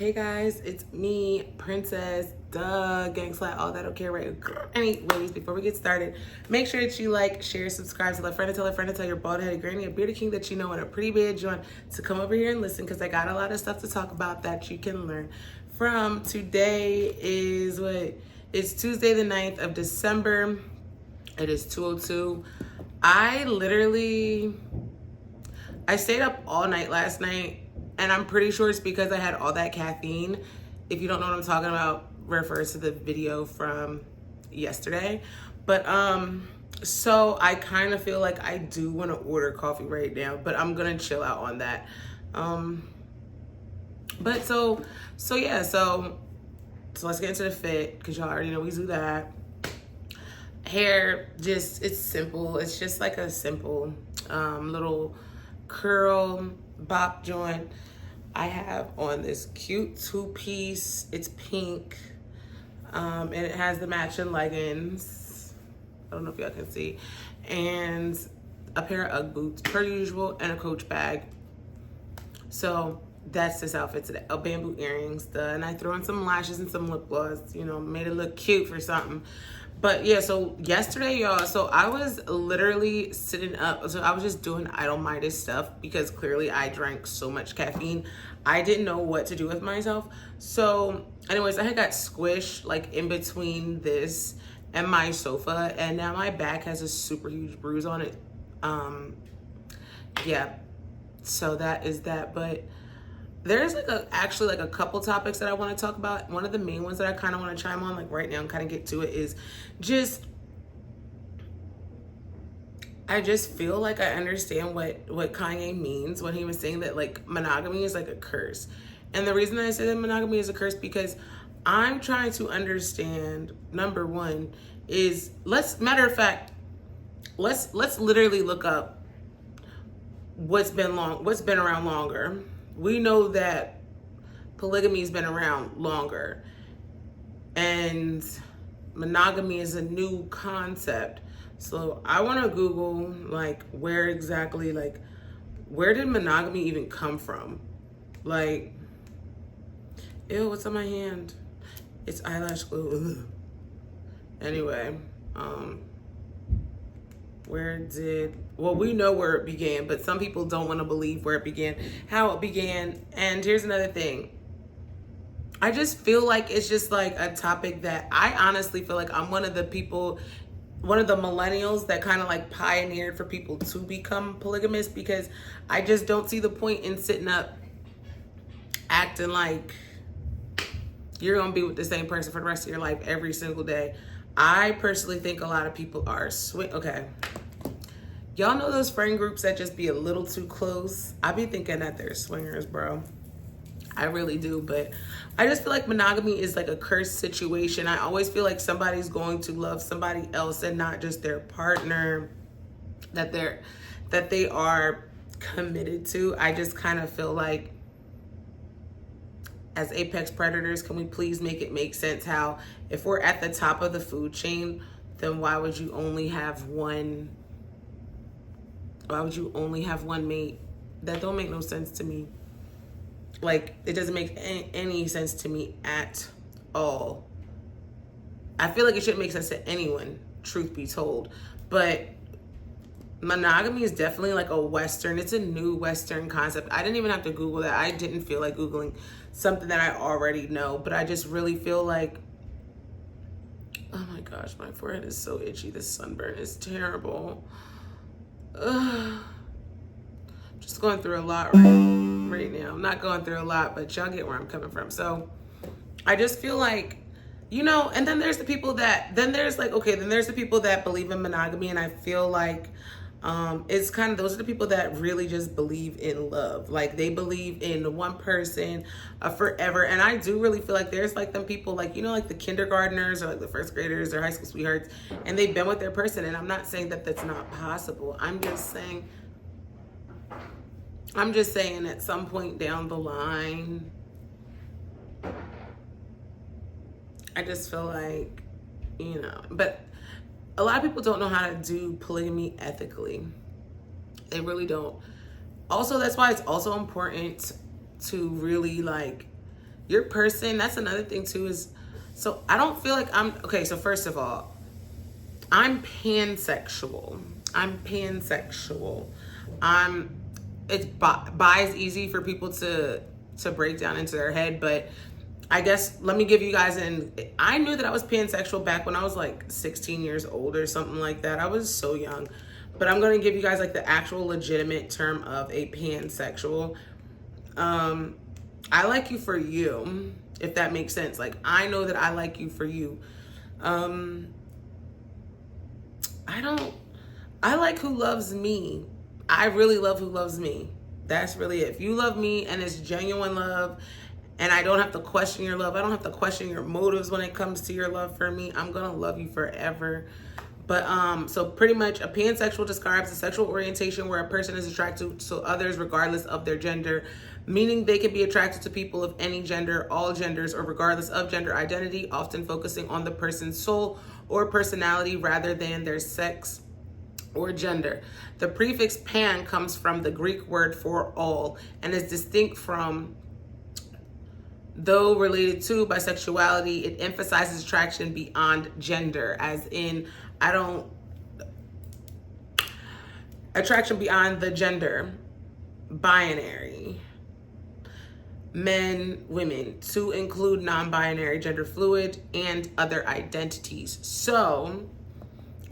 Hey guys, it's me, Princess, gang slap, all that, okay, right? Anyways, before we get started, make sure that you like, share, subscribe, tell a friend to tell your bald-headed granny, a bearded king that you know, and a pretty bad joint to come over here and listen, because I got a lot of stuff to talk about that you can learn from. Today is what? It's Tuesday the 9th of December. It is 2:02. I stayed up all night last night, and I'm pretty sure it's because I had all that caffeine. If you don't know what I'm talking about, refers to the video from yesterday. But so I kind of feel like I do want to order coffee right now, but I'm gonna chill out on that. But so let's get into the fit, because y'all already know we do that. Hair, it's simple. It's just like a simple little curl bop joint. I have on this cute two-piece. It's pink, and it has the matching leggings. I don't know if y'all can see, and a pair of Ugg boots per usual, and a Coach bag. So that's this outfit today. Bamboo earrings, and I threw in some lashes and some lip gloss. You know, made it look cute for something. But yeah, so yesterday, y'all, so I was literally sitting up. So I was just doing idle-minded stuff because clearly I drank so much caffeine. I didn't know what to do with myself. So anyways, I had got squished like in between this and my sofa, and now my back has a super huge bruise on it. Yeah, so that is that. But there's actually a couple topics that I want to talk about. One of the main ones that I kind of want to chime on like right now and kind of get to it is just, I just feel like I understand what Kanye means when he was saying that like monogamy is like a curse. And the reason that I say that monogamy is a curse, because I'm trying to understand, number one is, let's literally look up what's been around longer. We know that polygamy has been around longer, and monogamy is a new concept. So I want to Google like where did monogamy even come from? Like, ew, what's on my hand? It's eyelash glue. Ugh. Anyway, we know where it began, but some people don't want to believe where it began, how it began. And here's another thing. I just feel like it's just like a topic that I honestly feel like I'm one of the millennials that kind of like pioneered for people to become polygamous, because I just don't see the point in sitting up acting like you're going to be with the same person for the rest of your life every single day. I personally think a lot of people are okay. Y'all know those friend groups that just be a little too close? I be thinking that they're swingers, bro. I really do, but I just feel like monogamy is like a cursed situation. I always feel like somebody's going to love somebody else and not just their partner that they are committed to. I just kind of feel like, as apex predators, can we please make it make sense how if we're at the top of the food chain, then why would you only have one mate? That don't make no sense to me. Like, it doesn't make any sense to me at all. I feel like it shouldn't make sense to anyone, truth be told. But monogamy is definitely like it's a new Western concept. I didn't even have to Google that. I didn't feel like Googling something that I already know, but I just really feel like, oh my gosh, my forehead is so itchy. This sunburn is terrible. Ugh. Just going through a lot right now. I'm not going through a lot, but y'all get where I'm coming from. So I just feel like, and then there's the people that believe in monogamy, and I feel like it's kind of, those are the people that really just believe in love. Like, they believe in one person forever. And I do really feel like there's like them people, like, like the kindergartners or like the first graders or high school sweethearts, and they've been with their person. And I'm not saying that that's not possible. I'm just saying at some point down the line, I just feel like, but a lot of people don't know how to do polygamy ethically. They really don't. Also, that's why it's also important to really like your person, that's another thing too, is, so I don't feel like okay, so first of all, I'm pansexual. I'm pansexual. It's bi is easy for people to break down into their head, but I guess let me give you guys I knew that I was pansexual back when I was like 16 years old or something like that. I was so young. But I'm going to give you guys like the actual legitimate term of a pansexual. I like you for you, if that makes sense. Like, I know that I like you for you. I like who loves me. I really love who loves me. That's really it. If you love me and it's genuine love, and I don't have to question your love, I don't have to question your motives when it comes to your love for me, I'm gonna love you forever. But so pretty much a pansexual describes a sexual orientation where a person is attracted to others regardless of their gender, meaning they can be attracted to people of any gender, all genders, or regardless of gender identity, often focusing on the person's soul or personality rather than their sex or gender. The prefix pan comes from the Greek word for all and is distinct from, though related to, bisexuality. It emphasizes attraction beyond gender, as in, attraction beyond the gender, binary, men, women, to include non-binary, gender fluid, and other identities. So,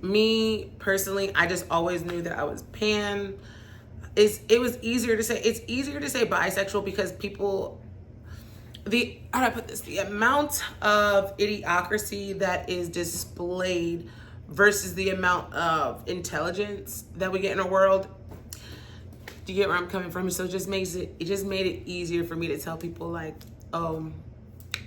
me personally, I just always knew that I was pan. It was easier to say, it's easier to say bisexual because people, how do I put this? The amount of idiocracy that is displayed versus the amount of intelligence that we get in our world. Do you get where I'm coming from? So it just made it easier for me to tell people like, oh,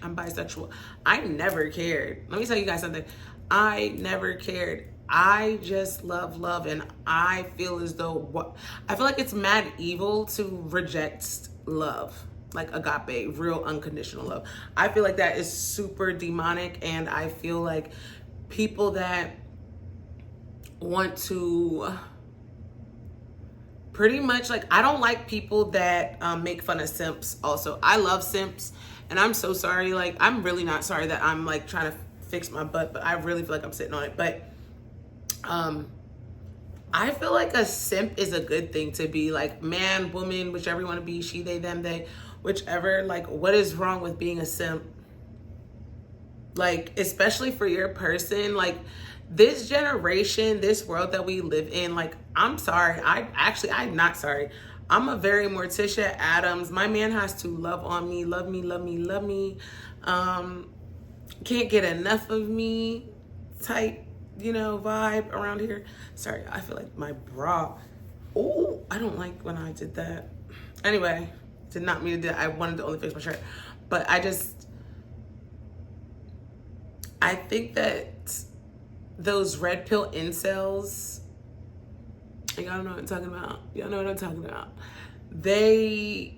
I'm bisexual. I never cared. Let me tell you guys something. I never cared. I just love love, and I feel as though I feel like it's mad evil to reject love. Like agape, real unconditional love. I feel like that is super demonic, and I feel like people that want to pretty much, like, I don't like people that make fun of simps also. I love simps, and I'm so sorry. Like, I'm really not sorry that I'm like trying to fix my butt, but I really feel like I'm sitting on it. But I feel like a simp is a good thing to be, like, man, woman, whichever you want to be, she, they, them, they, whichever. Like, what is wrong with being a simp? Like, especially for your person. Like, this generation, this world that we live in, like, I'm sorry. I'm not sorry. I'm a very Morticia Adams. My man has to love on me, love me, love me, love me. Can't get enough of me type, vibe around here. Sorry, I feel like my bra. Oh, I don't like when I did that. Anyway, did not mean to do that. I wanted to only fix my shirt. But I think that those red pill incels, y'all know what I'm talking about. Y'all know what I'm talking about. They're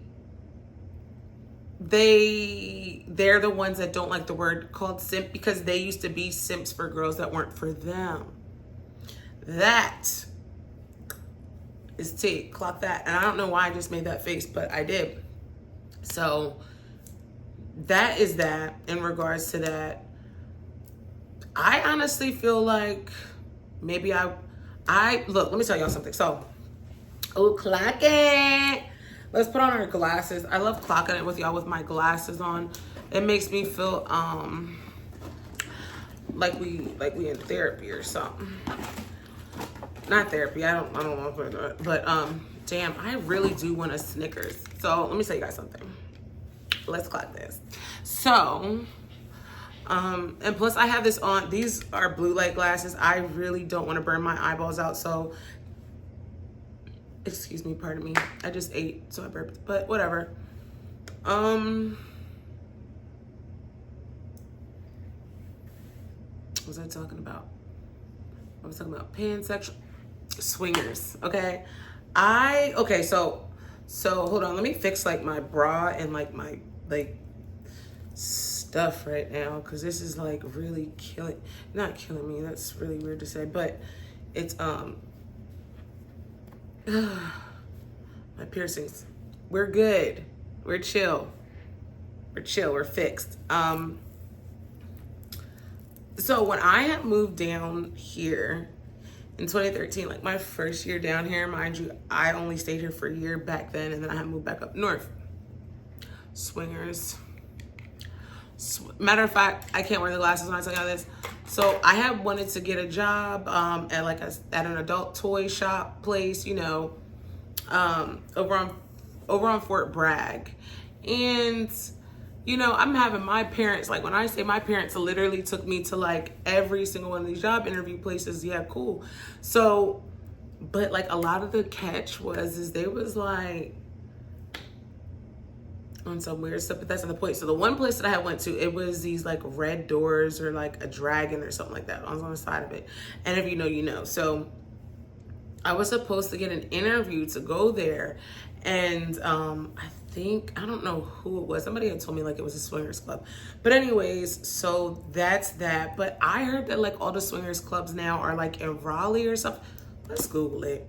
the ones that don't like the word called simp because they used to be simps for girls that weren't for them. That is tea. Clock that. And I don't know why I just made that face, but I did. So that is that in regards to that. I honestly feel like maybe I look, let me tell y'all something. So, clock it. Let's put on our glasses. I love clocking it with y'all with my glasses on. It makes me feel like we in therapy or something. Not therapy. I don't know, but damn, I really do want a Snickers. So let me tell you guys something. Let's clock this. So, and plus I have this on. These are blue light glasses. I really don't want to burn my eyeballs out. So, excuse me, pardon me. I just ate, so I burped, but whatever. What was I talking about? I was talking about pansexual swingers. Okay. So hold on. Let me fix like my bra and like my stuff right now, because this is like really not killing me. That's really weird to say, but it's my piercings. We're good. We're chill. we're chill, we're fixed. So when I had moved down here in 2013, like my first year down here, mind you, I only stayed here for a year back then, and then I had moved back up north. Swingers. Matter of fact, I can't wear the glasses when I tell you this. So I had wanted to get a job at like at an adult toy shop place, you know, over on Fort Bragg. And you know, I'm having my parents, like when I say my parents literally took me to like every single one of these job interview places. Yeah, cool. So, but like a lot of the catch is they was like on some weird stuff, but that's not the point. So the one place that I had went to, it was these like red doors or like a dragon or something like that. I was on the side of it. And if you know, you know. So I was supposed to get an interview to go there. And I don't know who it was. Somebody had told me like it was a swingers club. But anyways, so that's that. But I heard that like all the swingers clubs now are like in Raleigh or something. Let's Google it.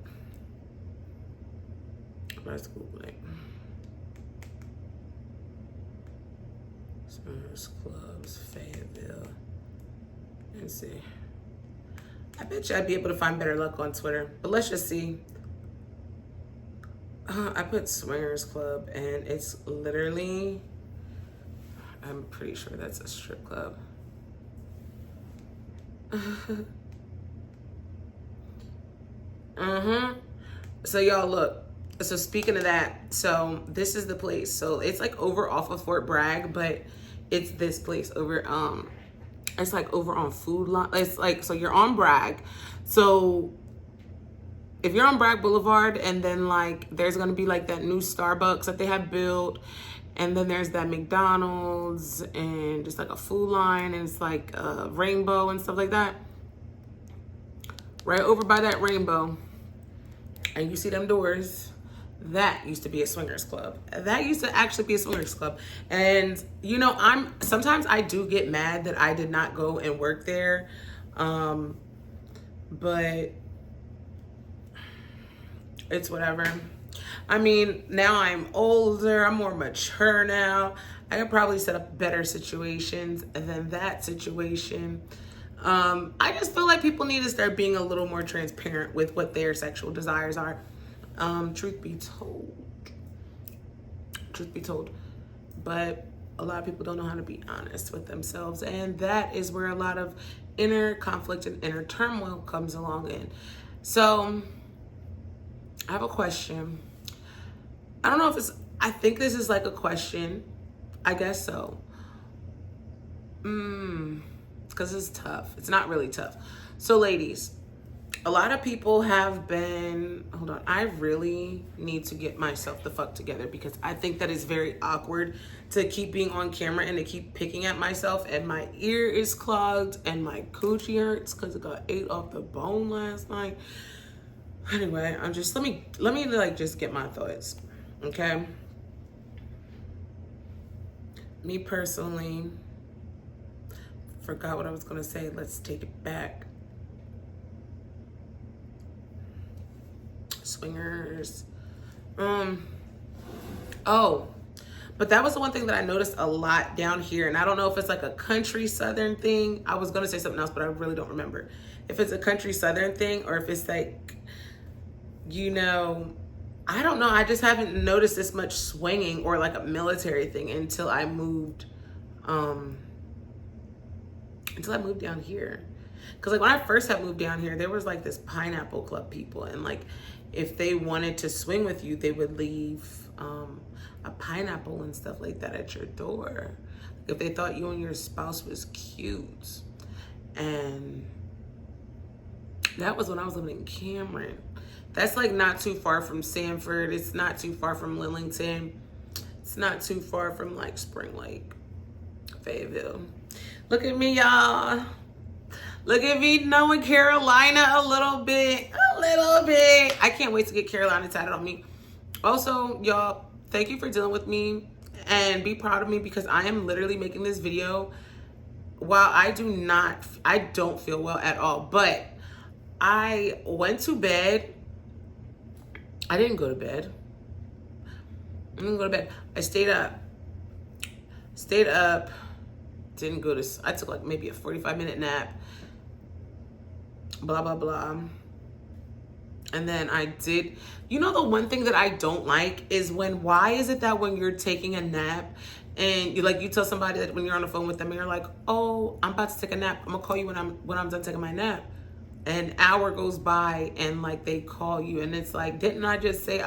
Let's Google it. Swingers clubs, Fayetteville. Let's see. I bet you I'd be able to find better luck on Twitter. But let's just see. I put swingers club and it's literally, I'm pretty sure that's a strip club. So y'all look. So speaking of that, so this is the place. So it's like over off of Fort Bragg, but it's this place over, it's like over on Food Line. It's like, so you're on Bragg. So if you're on Bragg Boulevard, and then like there's gonna be like that new Starbucks that they have built, and then there's that McDonald's and just like a Food Line, and it's like a Rainbow and stuff like that. Right over by that Rainbow, and you see them doors, that used to be a swingers club. That used to actually be a swingers club. And you know, sometimes I do get mad that I did not go and work there, but it's whatever. I mean, now I'm older, I'm more mature now. I could probably set up better situations than that situation. I just feel like people need to start being a little more transparent with what their sexual desires are. Truth be told. But a lot of people don't know how to be honest with themselves. And that is where a lot of inner conflict and inner turmoil comes along in. So I have a question. I don't know if I think this is like a question. I guess so. Because it's tough. It's not really tough. So ladies, a lot of people have been, hold on, I really need to get myself the fuck together, because I think that is very awkward to keep being on camera and to keep picking at myself, and my ear is clogged and my coochie hurts because it got ate off the bone last night. Anyway, I'm just, let me like just get my thoughts, okay? Me personally, forgot what I was gonna say. Let's take it back. Swingers. Oh, but that was the one thing that I noticed a lot down here, and I don't know if it's like a country southern thing. I was gonna say something else, but I really don't remember if it's a country southern thing or if it's like, you know, I don't know. I just haven't noticed this much swinging or like a military thing until I moved down here. Because like when I first had moved down here, there was like this pineapple club people, and like if they wanted to swing with you, they would leave a pineapple and stuff like that at your door if they thought you and your spouse was cute. And that was when I was living in Cameron. That's like not too far from Sanford. It's not too far from Lillington. It's not too far from like Spring Lake, Fayetteville. Look at me, y'all. Look at me knowing Carolina a little bit. I can't wait to get Carolina tatted on me. Also, y'all, thank you for dealing with me, and be proud of me, because I am literally making this video while I don't feel well at all. But I went to bed. I didn't go to bed. I stayed up. Stayed up, didn't go to, I took like maybe a 45-minute nap, blah, blah, blah. And then I did, you know, the one thing that I don't like is why is it that when you're taking a nap and you tell somebody that when you're on the phone with them and you're like, oh, I'm about to take a nap, I'm gonna call you when I'm done taking my nap. An hour goes by and like they call you and it's like, didn't I just say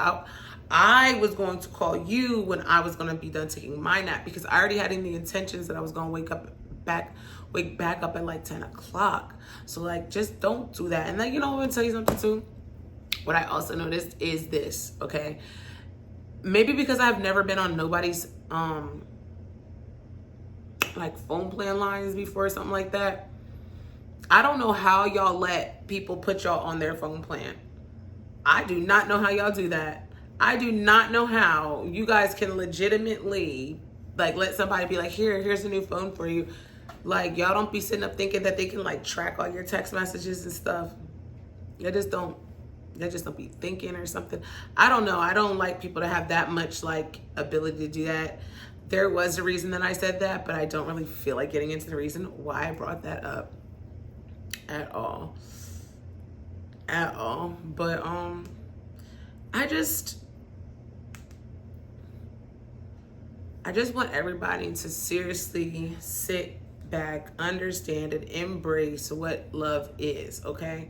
I was going to call you when I was going to be done taking my nap, because I already had in the intentions that I was going to wake back up at like 10 o'clock. So like, just don't do that. And then, you know, I'm going to tell you something too. What I also noticed is this, okay? Maybe because I've never been on nobody's, like phone plan lines before or something like that. I don't know how y'all let people put y'all on their phone plan. I do not know how y'all do that. I do not know how you guys can legitimately like let somebody be like, here's a new phone for you. Like, y'all don't be sitting up thinking that they can like track all your text messages and stuff. They just don't be thinking or something. I don't know. I don't like people to have that much like ability to do that. There was a reason that I said that, but I don't really feel like getting into the reason why I brought that up at all. But I just want everybody to seriously sit back, understand and embrace what love is, okay?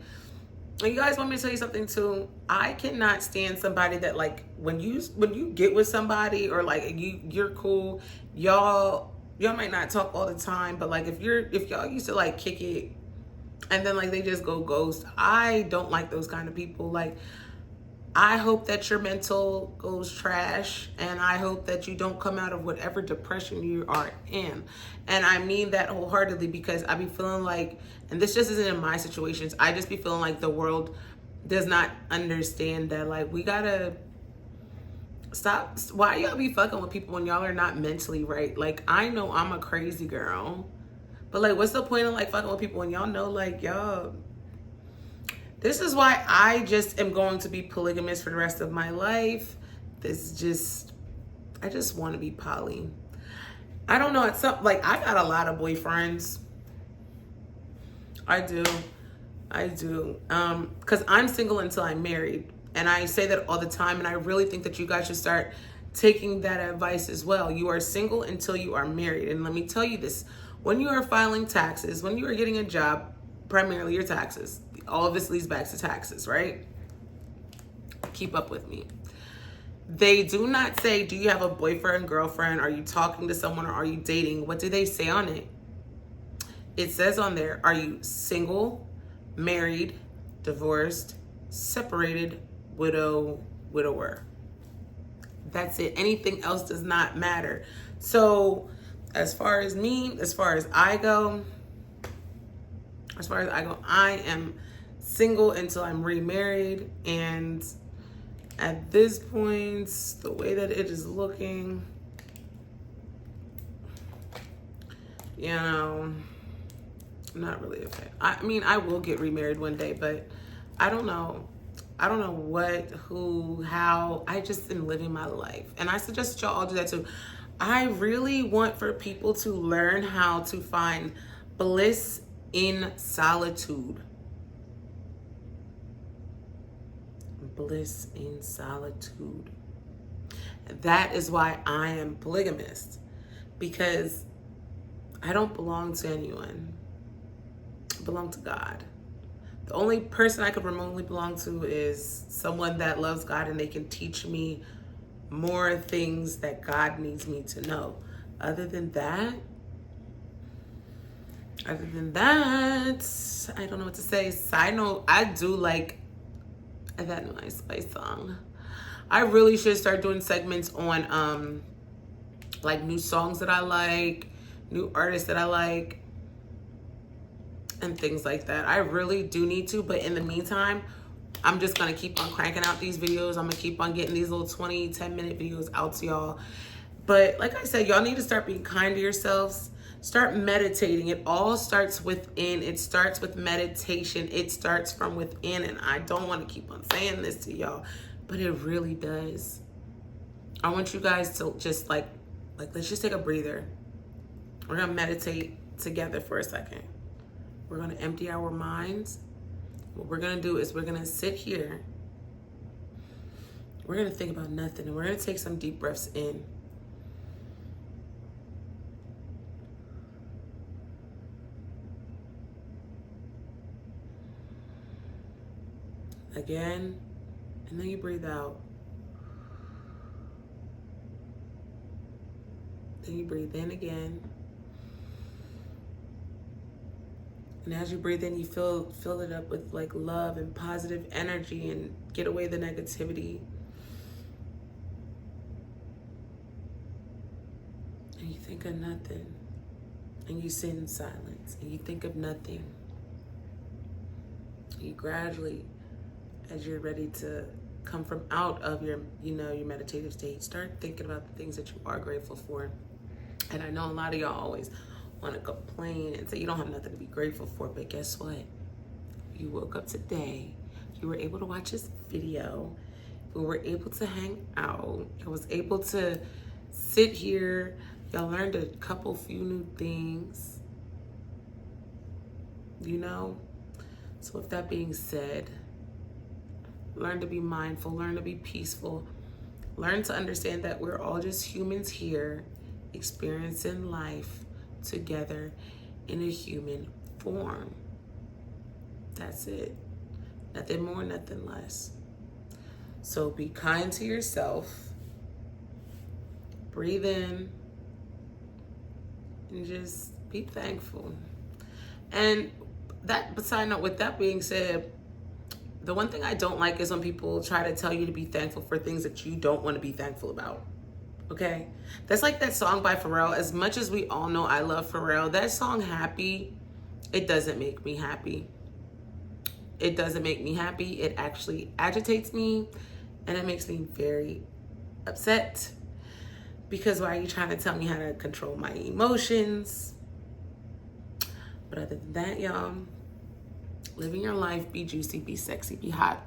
And you guys want me to tell you something too? I cannot stand somebody that like when you get with somebody or like you're cool, y'all might not talk all the time, but like if y'all used to like kick it and then like they just go ghost, I don't like those kind of people. Like, I hope that your mental goes trash, and I hope that you don't come out of whatever depression you are in. And I mean that wholeheartedly, because I be feeling like, and this just isn't in my situations, I just be feeling like the world does not understand that like we gotta stop. Why y'all be fucking with people when y'all are not mentally right? Like, I know I'm a crazy girl, but like what's the point of like fucking with people when y'all know like y'all. This is why I just am going to be polygamous for the rest of my life. I just want to be poly. I don't know. It's something like I got a lot of boyfriends. I do. Because I'm single until I'm married. And I say that all the time. And I really think that you guys should start taking that advice as well. You are single until you are married. And let me tell you this. When you are filing taxes, when you are getting a job, primarily your taxes, all of this leads back to taxes, right? Keep up with me. They do not say, do you have a boyfriend, girlfriend? Are you talking to someone or are you dating? What do they say on it? It says on there, are you single, married, divorced, separated, widower? That's it. Anything else does not matter. So as far as me, as far as I go, I am single until I'm remarried. And at this point, the way that it is looking, you know, I'm not really a fan. I mean, I will get remarried one day, but I don't know. I don't know what, who, how. I just am living my life. And I suggest that y'all all do that too. I really want for people to learn how to find bliss in solitude. Bliss in solitude. That is why I am polygamist, because I don't belong to anyone. I belong to God. The only person I could remotely belong to is someone that loves God and they can teach me more things that God needs me to know. Other than that, I don't know what to say. Side note, I do like that Nice Spice song. I really should start doing segments on like new songs that I like, new artists that I like, and things like that. I really do need to, but in the meantime, I'm just gonna keep on cranking out these videos. I'm gonna keep on getting these little 10-minute videos out to y'all. But like I said, y'all need to start being kind to yourselves. Start meditating. It all starts within. It starts with meditation. It starts from within. And I don't want to keep on saying this to y'all, but it really does. I want you guys to just like let's just take a breather. We're going to meditate together for a second. We're going to empty our minds. What we're going to do is we're going to sit here. We're going to think about nothing, and we're going to take some deep breaths in. Again, and then you breathe out. Then you breathe in again. And as you breathe in, you fill it up with like love and positive energy and get away the negativity. And you think of nothing. And you sit in silence and you think of nothing. You gradually, as you're ready to come from out of your meditative state, start thinking about the things that you are grateful for. And I know a lot of y'all always want to complain and say you don't have nothing to be grateful for, but guess what? You woke up today, you were able to watch this video, we were able to hang out, I was able to sit here, y'all learned a few new things, So with that being said, learn to be mindful, learn to be peaceful, learn to understand that we're all just humans here experiencing life together in a human form. That's it. Nothing more, nothing less. So be kind to yourself. Breathe in and just be thankful. And with that being said, the one thing I don't like is when people try to tell you to be thankful for things that you don't want to be thankful about. Okay? That's like that song by Pharrell. As much as we all know I love Pharrell, that song Happy, it doesn't make me happy. It doesn't make me happy. It actually agitates me and it makes me very upset. Because why are you trying to tell me how to control my emotions? But other than that, y'all, living your life, be juicy, be sexy, be hot.